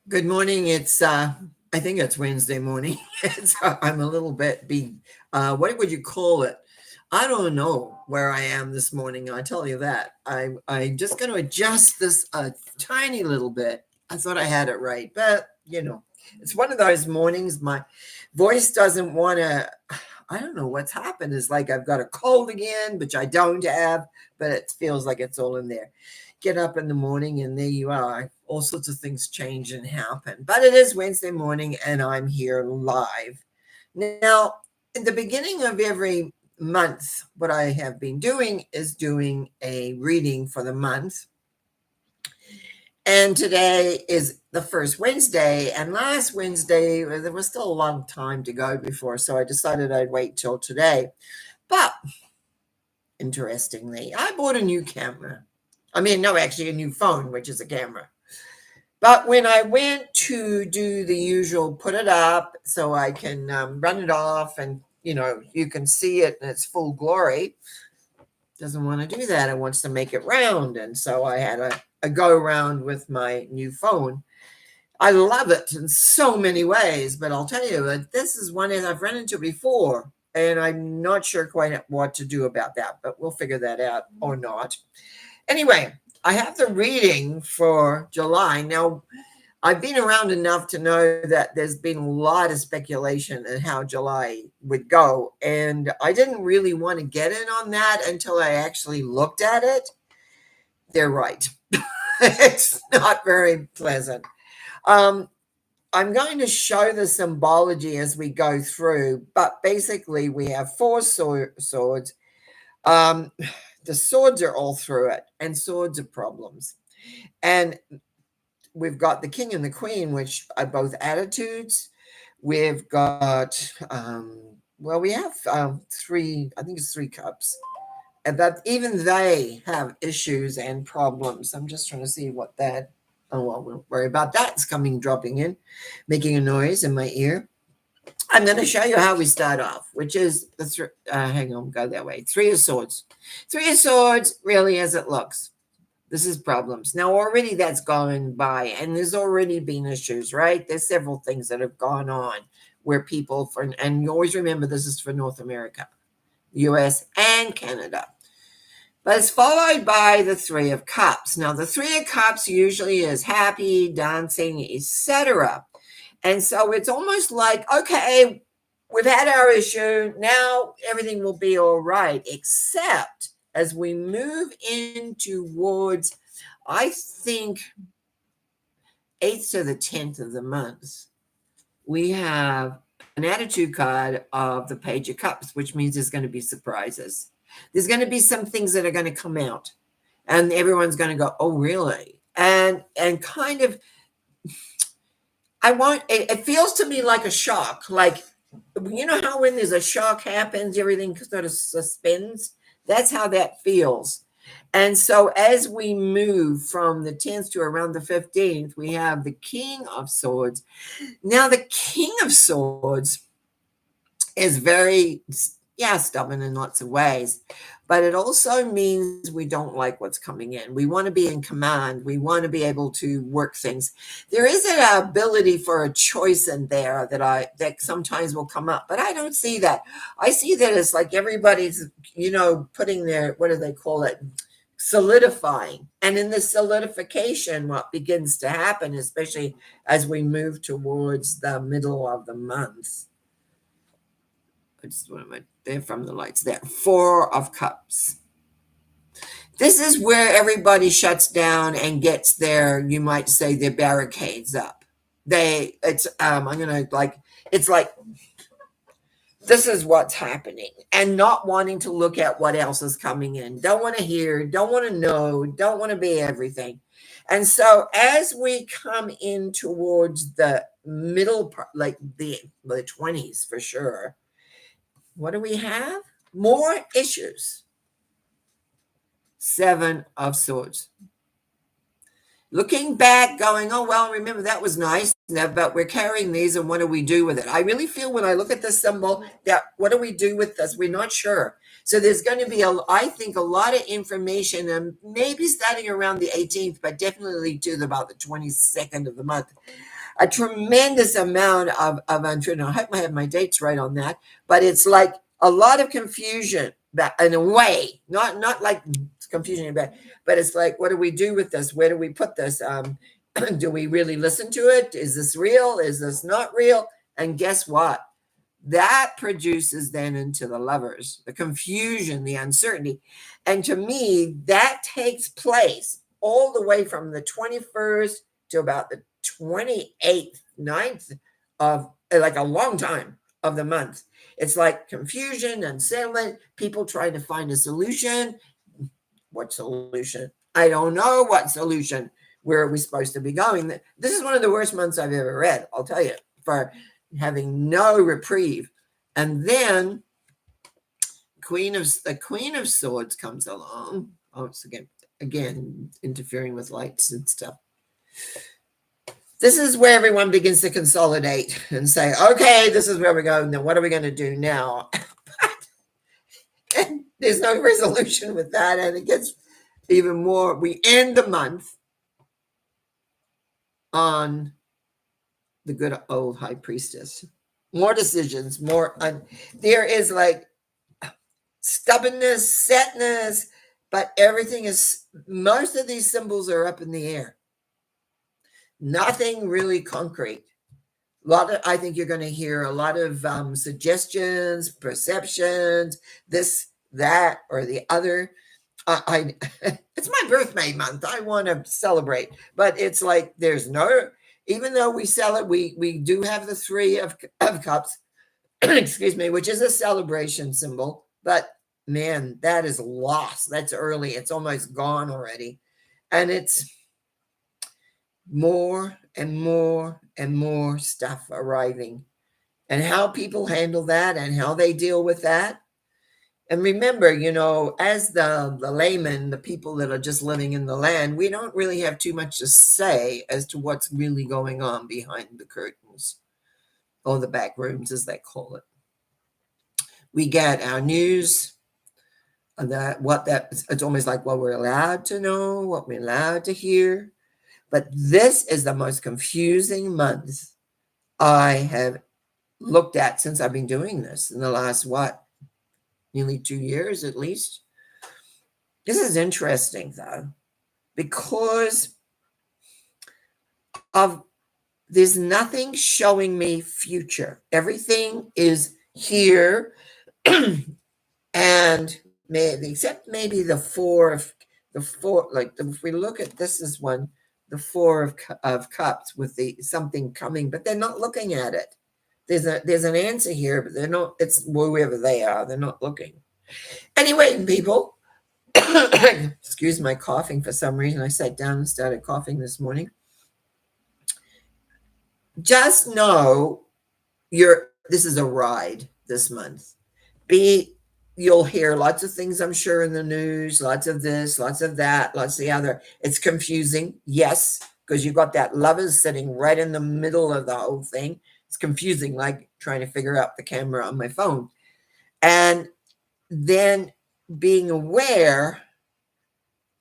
Good morning. I think it's Wednesday morning. I'm a little bit what would you call it? I don't know where I am this morning. I tell you that. I'm just going to adjust this a tiny little bit. I thought I had it right, but it's one of those mornings. My voice doesn't want to. I don't know what's happened. It's like I've got a cold again, which I don't have, but it feels like it's all in there. Get up in the morning and there you are. All sorts of things change and happen. But it is Wednesday morning and I'm here live. Now, in the beginning of every month, what I have been doing is doing a reading for the month. And today is the first Wednesday. And last Wednesday, there was still a long time to go before. So I decided I'd wait till today. But interestingly, I bought a new camera. I mean, no, actually, a new phone, which is a camera. But when I went to do the usual, put it up so I can run it off and, you can see it in its full glory, doesn't want to do that. It wants to make it round. And so I had a go around with my new phone. I love it in so many ways, but I'll tell you that this is one that I've run into before, and I'm not sure quite what to do about that, but we'll figure that out or not. Anyway, I have the reading for July. Now, I've been around enough to know that there's been a lot of speculation on how July would go. And I didn't really want to get in on that until I actually looked at it. They're right. It's not very pleasant. Um, I'm going to show the symbology as we go through, but basically, we have four swords. Um, the swords are all through it, and swords are problems. And we've got the king and the queen, which are both attitudes. We've got, well, we have three, I think it's three cups. But even they have issues and problems. I'm just trying to see what that, oh, well, we'll worry about that. It's coming, dropping in, making a noise in my ear. I'm going to show you how we start off, which is hang on, go that way. Three of Swords. Three of Swords, really, as it looks. This is problems. Now, already that's gone by, and there's already been issues, right? There's several things that have gone on where people, and you always remember this is for North America, US, and Canada. But it's followed by the Three of Cups. Now, the Three of Cups usually is happy, dancing, etc. And so it's almost like, okay, we've had our issue. Now everything will be all right, except as we move in towards, I think, 8th to the 10th of the month, we have an attitude card of the Page of Cups, which means there's going to be surprises. There's going to be some things that are going to come out, and everyone's going to go, oh, really? And kind of, it feels to me like a shock. Like, you know how when there's a shock happens, everything sort of suspends? That's how that feels. And so as we move from the 10th to around the 15th, we have the King of Swords. Now, the King of Swords is very, yeah, stubborn in lots of ways, but it also means we don't like what's coming in. We want to be in command. We want to be able to work things. There is an ability for a choice in there that sometimes will come up, but I don't see that. I see that as like everybody's, putting their, what do they call it? Solidifying. And in the solidification, what begins to happen, especially as we move towards the middle of the month, I just want to there from the lights there. Four of Cups. This is where everybody shuts down and gets their, you might say, their barricades up. I'm gonna it's like this is what's happening, and not wanting to look at what else is coming in. Don't want to hear, don't want to know, don't want to be everything. And so as we come in towards the middle part, like the 20s for sure, what do we have? More issues. Seven of Swords. looking back, going, oh, well, remember that was nice, but we're carrying these and what do we do with it? I really feel when I look at this symbol that what do we do with this? We're not sure. So there's going to be, I think, a lot of information, and maybe starting around the 18th, but definitely to about the 22nd of the month. A tremendous amount of I hope I have my dates right on that, but it's like a lot of confusion that in a way, not like confusion in bad, but it's like, what do we do with this? Where do we put this? Do we really listen to it? Is this real? Is this not real? And guess what? That produces then into the lovers, the confusion, the uncertainty. And to me, that takes place all the way from the 21st to about the 28th, 9th of like a long time of the month. It's like confusion, unsettlement, people trying to find a solution. What solution? I don't know what solution. Where are we supposed to be going? This is one of the worst months I've ever read, I'll tell you, for having no reprieve. And then the Queen of Swords comes along. Oh, it's again interfering with lights and stuff. This is where everyone begins to consolidate and say, okay, this is where we're going. Now, what are we going to do now? And there's no resolution with that. And it gets even more. We end the month on the good old High Priestess. More decisions, there is like stubbornness, setness, but everything is, most of these symbols are up in the air. Nothing really concrete. I think you're going to hear a lot of suggestions, perceptions, this, that, or the other. It's my birthday month. I want to celebrate, but it's like there's no, even though we sell it, we do have the Three of Cups, excuse me, which is a celebration symbol. But man, that is lost. That's early. It's almost gone already, and it's more and more and more stuff arriving, and how people handle that and how they deal with that. And remember, as the layman, the people that are just living in the land, we don't really have too much to say as to what's really going on behind the curtains, or the back rooms, as they call it. We get our news, it's almost like what we're allowed to know, what we're allowed to hear. But this is the most confusing month I have looked at since I've been doing this in the last, nearly 2 years at least. This is interesting, though, because there's nothing showing me future. Everything is here, and except maybe the four, if we look at this is one, the Four of Cups with something coming, but they're not looking at it. There's an answer here, but they're not. It's wherever they are. They're not looking. Anyway, people, excuse my coughing for some reason. I sat down and started coughing this morning. Just know this is a ride this month. You'll hear lots of things, I'm sure, in the news, lots of this, lots of that, lots of the other. It's confusing, yes, because you've got that lovers sitting right in the middle of the whole thing. It's confusing, like trying to figure out the camera on my phone. And then being aware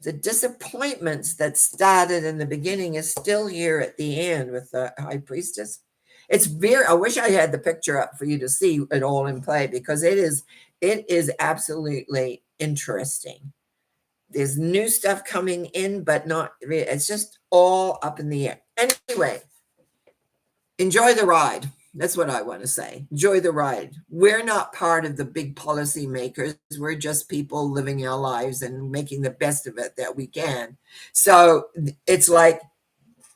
the disappointments that started in the beginning is still here at the end with the High Priestess. I wish I had the picture up for you to see it all in play, because it is absolutely interesting. There's new stuff coming in, but it's just all up in the air. Anyway, enjoy the ride. That's what I want to say. Enjoy the ride. We're not part of the big policy makers. We're just people living our lives and making the best of it that we can. So it's like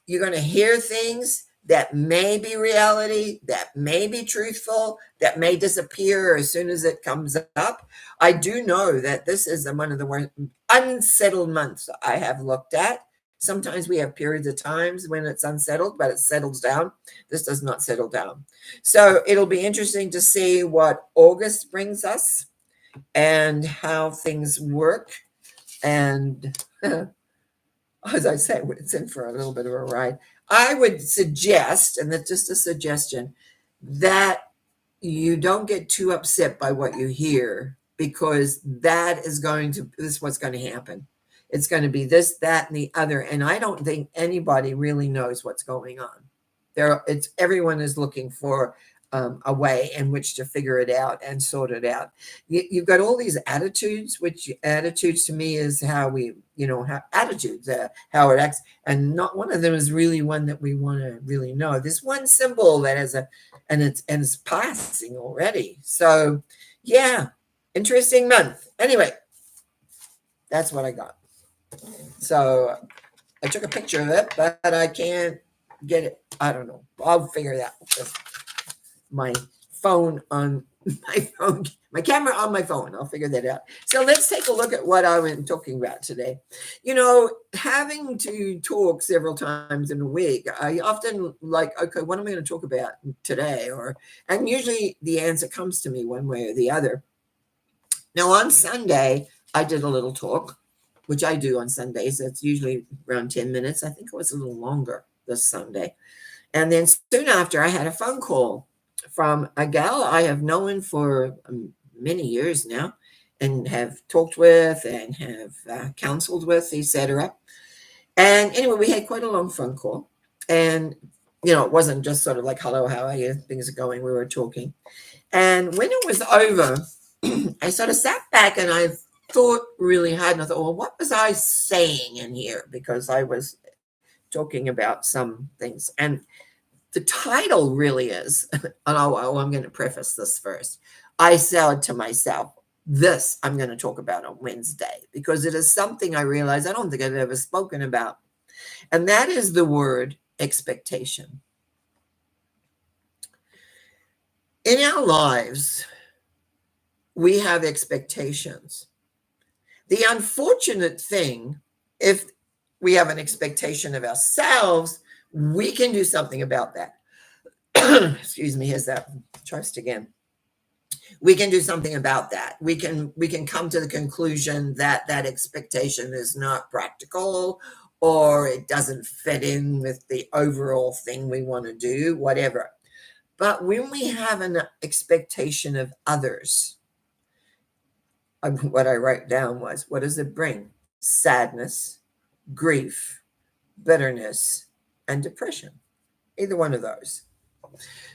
you're going to hear things that may be reality, that may be truthful, that may disappear as soon as it comes up. I do know that this is one of the worst unsettled months I have looked at. Sometimes we have periods of times when it's unsettled, but it settles down. This does not settle down. So it'll be interesting to see what August brings us and how things work. And as I say, it's in for a little bit of a ride. I would suggest, and that's just a suggestion, that you don't get too upset by what you hear, because this is what's going to happen. It's going to be this, that, and the other. And I don't think anybody really knows what's going on. Everyone is looking for a way in which to figure it out and sort it out. You've got all these attitudes, which attitudes to me is how attitudes, how it acts. And not one of them is really one that we want to really know. There's one symbol that has and it's passing already. So yeah, interesting month. Anyway, that's what I got. So I took a picture of it, but I can't get it. I don't know. I'll figure it out. My phone on my phone, my camera on my phone. I'll figure that out. So let's take a look at what I'm talking about today. Having to talk several times in a week, I often okay, what am I going to talk about today? And usually the answer comes to me one way or the other. Now on Sunday, I did a little talk, which I do on Sundays. It's usually around 10 minutes. I think it was a little longer this Sunday. And then soon after, I had a phone call from a gal I have known for many years now, and have talked with and have counseled with, etc. And anyway, we had quite a long phone call. And, it wasn't just sort of like, hello, how are you? Things are going. We were talking. And when it was over, I sort of sat back and I thought really hard. And I thought, well, what was I saying in here? Because I was talking about some things. And the title really is, and I'm going to preface this first. I said to myself, this I'm going to talk about on Wednesday, because it is something I realize I don't think I've ever spoken about. And that is the word expectation. In our lives, we have expectations. The unfortunate thing, if we have an expectation of ourselves, we can do something about that. Excuse me, here's that trust again. We can do something about that. We can come to the conclusion that expectation is not practical, or it doesn't fit in with the overall thing we want to do, whatever. But when we have an expectation of others, what I wrote down was, what does it bring? Sadness, grief, bitterness, and depression. Either one of those.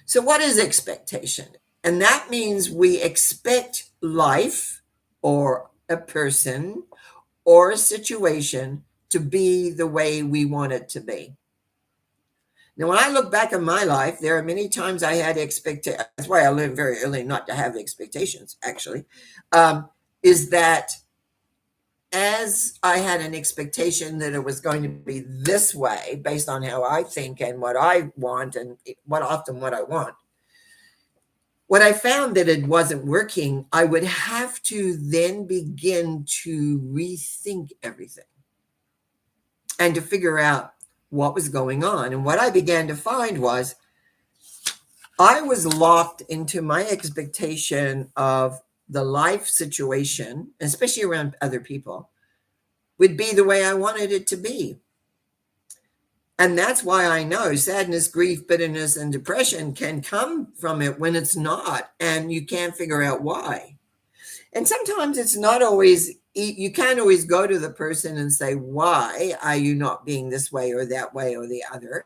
So what is expectation? And that means we expect life or a person or a situation to be the way we want it to be. Now, when I look back at my life, there are many times I had expectations. That's why I learned very early not to have expectations, actually, is that as I had an expectation that it was going to be this way based on how I think and what I want and what I want, when I found that it wasn't working, I would have to then begin to rethink everything and to figure out what was going on. And what I began to find was I was locked into my expectation of the life situation, especially around other people, would be the way I wanted it to be. And that's why I know sadness, grief, bitterness, and depression can come from it when it's not, and you can't figure out why. And sometimes it's not always, you can't always go to the person and say, why are you not being this way or that way or the other?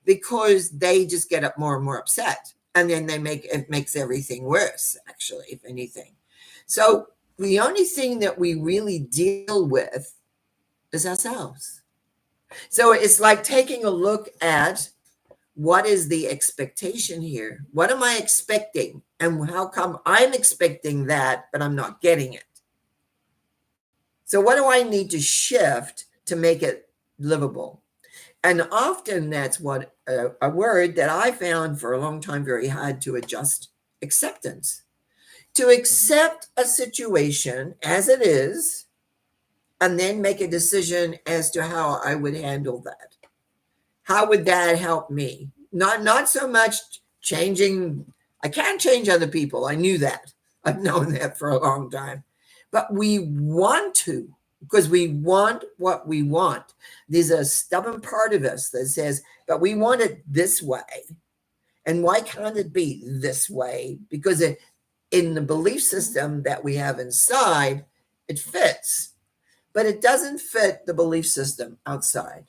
Because they just get up more and more upset. And then it makes everything worse, actually, if anything. So the only thing that we really deal with is ourselves. So it's like taking a look at what is the expectation here? What am I expecting? And how come I'm expecting that, but I'm not getting it? So what do I need to shift to make it livable? And often that's what a word that I found for a long time very hard to adjust: acceptance. To accept a situation as it is, and then make a decision as to how I would handle that. How would that help me? Not so much changing. I can't change other people. I knew that. I've known that for a long time. But we want to. because we want what we want. There's a stubborn part of us that says, but we want it this way. And why can't it be this way? Because in the belief system that we have inside, it fits, but it doesn't fit the belief system outside.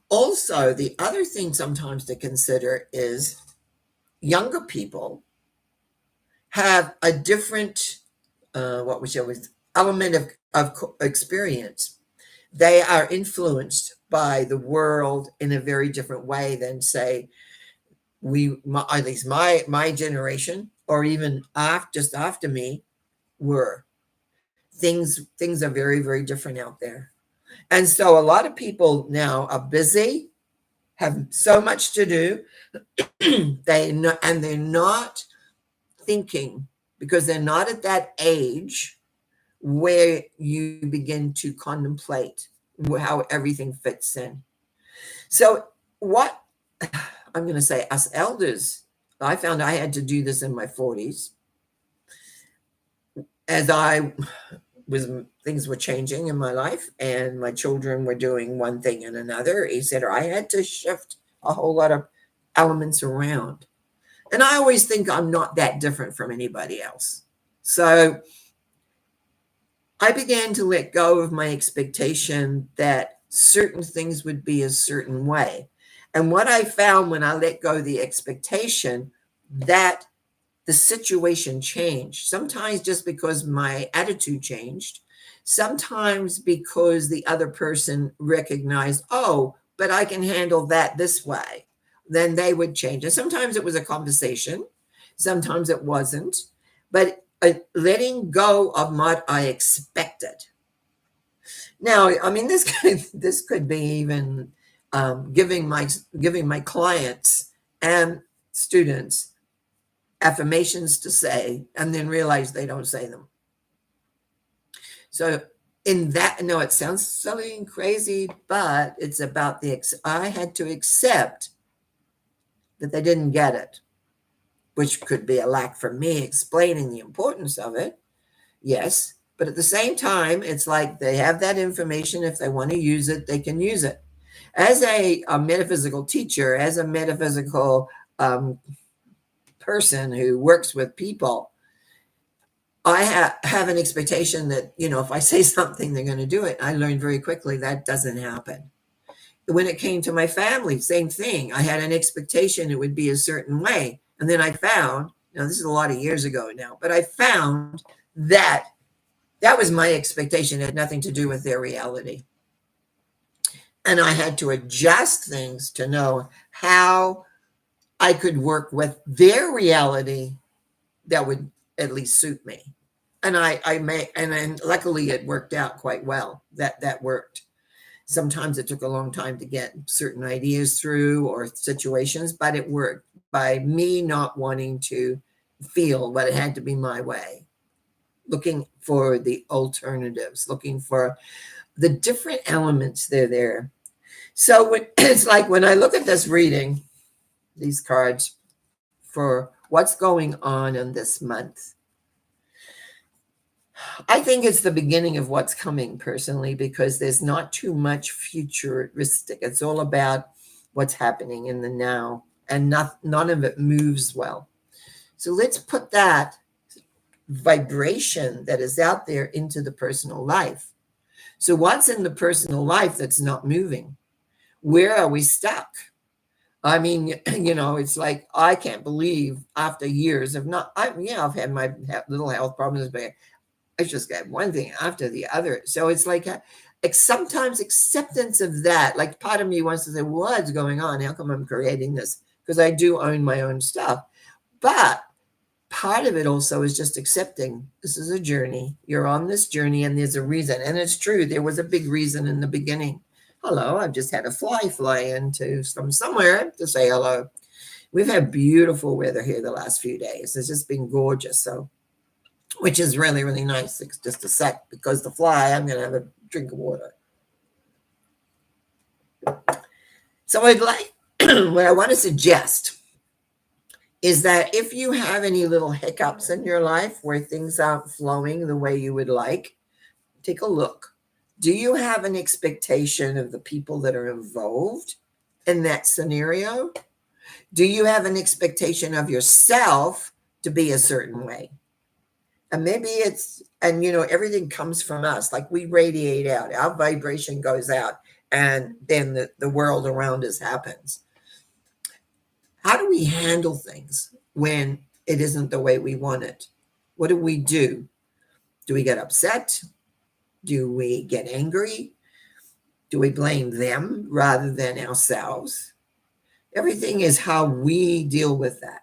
Also, the other thing sometimes to consider is younger people have a different, what we say was element of experience. They are influenced by the world in a very different way than, say, at least my generation, or even just after me, were. Things are very, very different out there. And so a lot of people now are busy, have so much to do, and they're not thinking, because they're not at that age where you begin to contemplate how everything fits in. So what I'm going to say, us elders, I found I had to do this in my 40s. As things were changing in my life and my children were doing one thing and another, etc. I had to shift a whole lot of elements around. And I always think I'm not that different from anybody else. So I began to let go of my expectation that certain things would be a certain way. And what I found when I let go of the expectation, that the situation changed. Sometimes just because my attitude changed, sometimes because the other person recognized, oh, but I can handle that this way, then they would change. And sometimes it was a conversation, sometimes it wasn't, but letting go of what I expected. Now, I mean, this could be even giving my clients and students affirmations to say, and then realize they don't say them. So in that, no, it sounds silly and crazy, but it's about I had to accept that they didn't get it, which could be a lack for me explaining the importance of it. Yes. But at the same time, it's like they have that information. If they want to use it, they can use it. As a metaphysical teacher, as a metaphysical person who works with people, I have an expectation that, if I say something, they're going to do it. I learned very quickly that doesn't happen. When it came to my family, same thing. I had an expectation it would be a certain way. And then I found, this is a lot of years ago now, but I found that was my expectation. It had nothing to do with their reality. And I had to adjust things to know how I could work with their reality that would at least suit me. And and luckily it worked out quite well. That worked. Sometimes it took a long time to get certain ideas through or situations, but it worked by me not wanting to feel what it had to be my way, looking for the alternatives, looking for the different elements that are there. So it's like when I look at this reading, these cards for what's going on in this month, I think it's the beginning of what's coming personally, because there's not too much futuristic. It's all about what's happening in the now, and none of it moves well. So let's put that vibration that is out there into the personal life. So what's in the personal life that's not moving? Where are we stuck? I mean, it's like, I can't believe after years of I've had my little health problems, but I just got one thing after the other. So it's like sometimes acceptance of that, like part of me wants to say, what's going on? How come I'm creating this? Because I do own my own stuff. But part of it also is just accepting this is a journey. You're on this journey and there's a reason. And it's true. There was a big reason in the beginning. Hello, I've just had a fly into from somewhere to say hello. We've had beautiful weather here the last few days. It's just been gorgeous. So, which is really, really nice. It's just a sec, because the fly, I'm going to have a drink of water. So I'd like, what I want to suggest is that if you have any little hiccups in your life where things aren't flowing the way you would like, take a look. Do you have an expectation of the people that are involved in that scenario? Do you have an expectation of yourself to be a certain way? And maybe everything comes from us. Like we radiate out, our vibration goes out, and then the world around us happens. How do we handle things when it isn't the way we want it? What do we do? Do we get upset? Do we get angry? Do we blame them rather than ourselves? Everything is how we deal with that.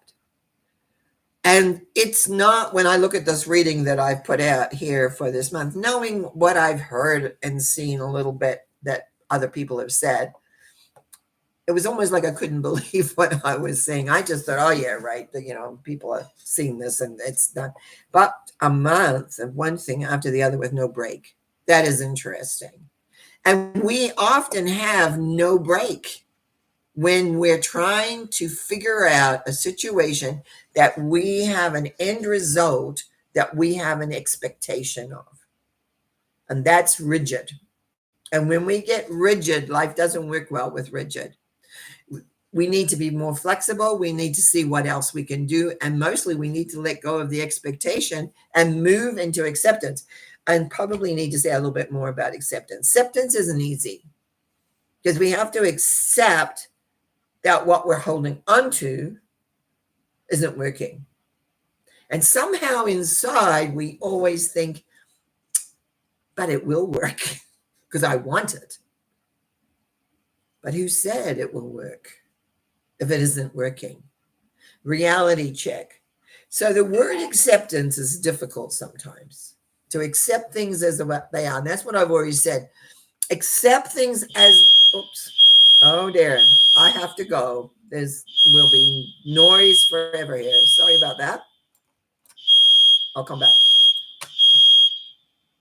And it's not, when I look at this reading that I've put out here for this month, knowing what I've heard and seen a little bit that other people have said, it was almost like I couldn't believe what I was saying. I just thought, oh yeah, right. People have seen this and it's done. But a month of one thing after the other with no break. That is interesting. And we often have no break when we're trying to figure out a situation that we have an end result that we have an expectation of. And that's rigid. And when we get rigid, life doesn't work well with rigid. We need to be more flexible. We need to see what else we can do. And mostly we need to let go of the expectation and move into acceptance. And probably need to say a little bit more about acceptance. Acceptance isn't easy because we have to accept that what we're holding onto isn't working. And somehow inside, we always think, but it will work because I want it. But who said it will work if it isn't working? Reality check. So the word acceptance is difficult sometimes, to accept things as what they are. And that's what I've always said. Accept things as, oops, oh dear, I have to go. There will be noise forever here. Sorry about that. I'll come back.